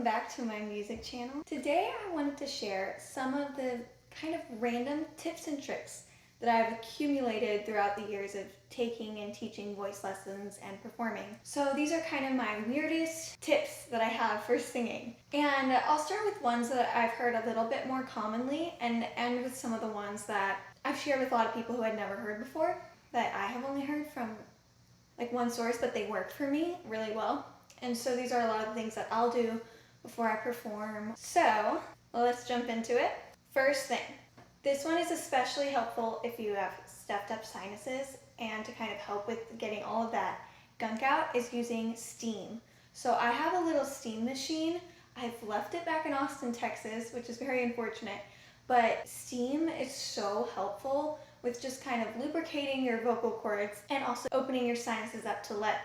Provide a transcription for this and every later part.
welcome back to my music channel. Today I wanted to share some of the kind of random tips and tricks that I've accumulated throughout the years of taking and teaching voice lessons and performing. So these are kind of my weirdest tips that I have for singing. And I'll start with ones that I've heard a little bit more commonly and end with some of the ones that I've shared with a lot of people who I'd never heard before, that I have only heard from like one source, but they work for me really well. And so these are a lot of things that I'll do before I perform. So let's jump into it. First thing, this one is especially helpful if you have stuffed up sinuses, and to kind of help with getting all of that gunk out is using steam. So I have a little steam machine. I've left it back in Austin, Texas, which is very unfortunate, but steam is so helpful with just kind of lubricating your vocal cords and also opening your sinuses up to let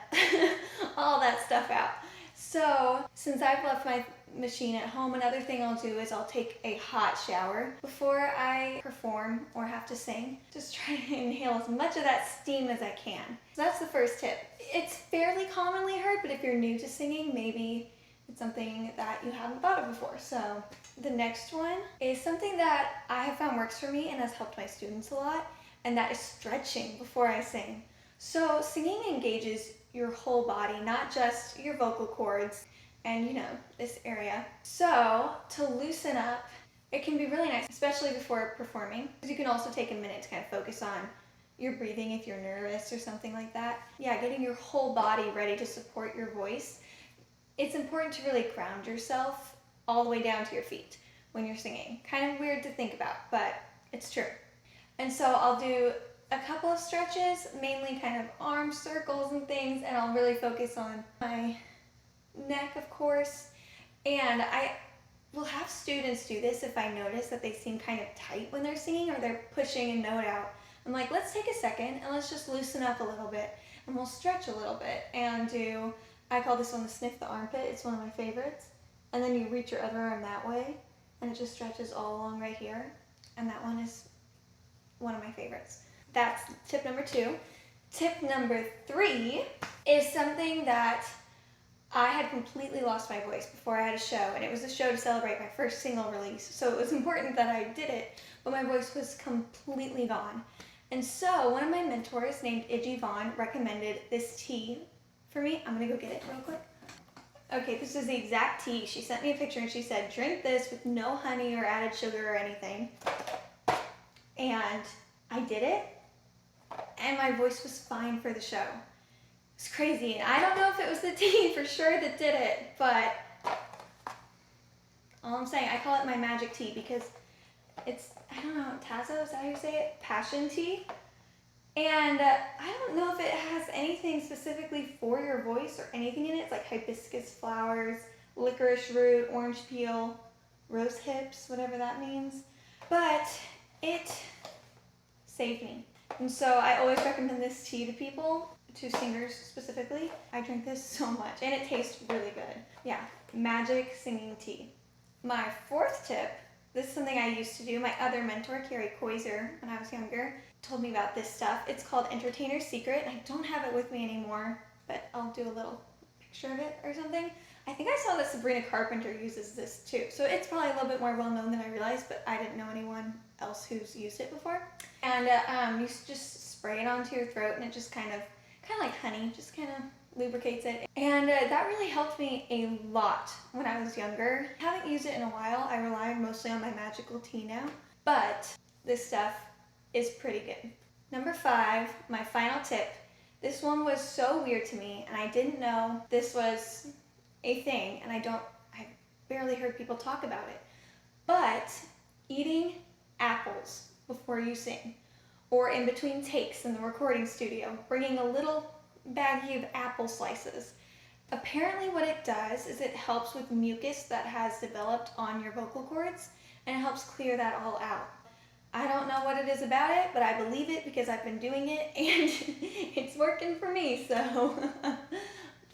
all that stuff out. So since I've left my machine at home, another thing I'll do is I'll take a hot shower before I perform or have to sing. Just try to inhale as much of that steam as I can. So that's the first tip. It's fairly commonly heard, but if you're new to singing, maybe it's something that you haven't thought of before. So the next one is something that I have found works for me and has helped my students a lot, and that is stretching before I sing. So singing engages your whole body, not just your vocal cords and this area. So to loosen up, it can be really nice, especially before performing, because you can also take a minute to kind of focus on your breathing if you're nervous or something like that. Yeah, getting your whole body ready to support your voice. It's important to really ground yourself all the way down to your feet when you're singing. Kind of weird to think about, but it's true. And so I'll do a couple of stretches, mainly kind of arm circles and things, and I'll really focus on my neck, of course. And I will have students do this if I notice that they seem kind of tight when they're singing or they're pushing a note out. I'm like, let's take a second and let's just loosen up a little bit, and we'll stretch a little bit and do, I call this one the sniff the armpit. It's one of my favorites. And then you reach your other arm that way and it just stretches all along right here. And that one is one of my favorites. That's tip number 2. Tip number 3 is something that I had completely lost my voice before I had a show, and it was a show to celebrate my first single release. So it was important that I did it, but my voice was completely gone. And so one of my mentors named Iggy Vaughn recommended this tea for me. I'm gonna go get it real quick. Okay, this is the exact tea. She sent me a picture and she said, drink this with no honey or added sugar or anything. And I did it, and my voice was fine for the show. It's crazy. I don't know if it was the tea for sure that did it, but all I'm saying, I call it my magic tea because it's, I don't know, Tazo, is that how you say it? Passion tea. And I don't know if it has anything specifically for your voice or anything in it. It's like hibiscus flowers, licorice root, orange peel, rose hips, whatever that means. But it saved me. And so I always recommend this tea to people, to singers specifically. I drink this so much, and it tastes really good. Yeah, magic singing tea. My 4th tip, this is something I used to do. My other mentor, Carrie Koiser, when I was younger, told me about this stuff. It's called Entertainer's Secret, and I don't have it with me anymore, but I'll do a little picture of it or something. I think I saw that Sabrina Carpenter uses this too, so it's probably a little bit more well known than I realized, but I didn't know anyone else who's used it before. And you just spray it onto your throat, and it just kind of like honey, just kind of lubricates it. And that really helped me a lot when I was younger. I haven't used it in a while. I rely mostly on my magical tea now, but this stuff is pretty good. Number 5, my final tip. This one was so weird to me, and I didn't know this was a thing, and I barely heard people talk about it. But eating apples before you sing, or in between takes in the recording studio, bringing a little baggie of apple slices. Apparently what it does is it helps with mucus that has developed on your vocal cords, and it helps clear that all out. I don't know what it is about it, but I believe it because I've been doing it and it's working for me, so.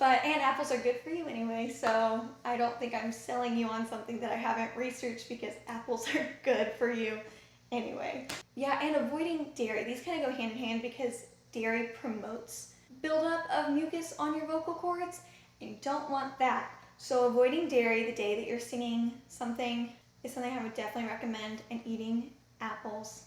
And apples are good for you anyway, so I don't think I'm selling you on something that I haven't researched, because apples are good for you anyway. Yeah, and avoiding dairy. These kind of go hand in hand because dairy promotes buildup of mucus on your vocal cords, and you don't want that. So avoiding dairy the day that you're singing something is something I would definitely recommend, and eating apples.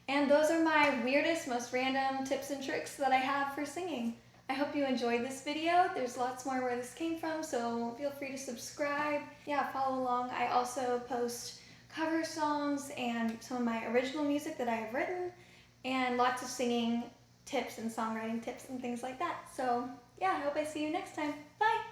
And those are my weirdest, most random tips and tricks that I have for singing. I hope you enjoyed this video. There's lots more where this came from, so feel free to subscribe. Yeah, follow along. I also post cover songs and some of my original music that I have written, and lots of singing tips and songwriting tips and things like that. So yeah, I hope I see you next time. Bye!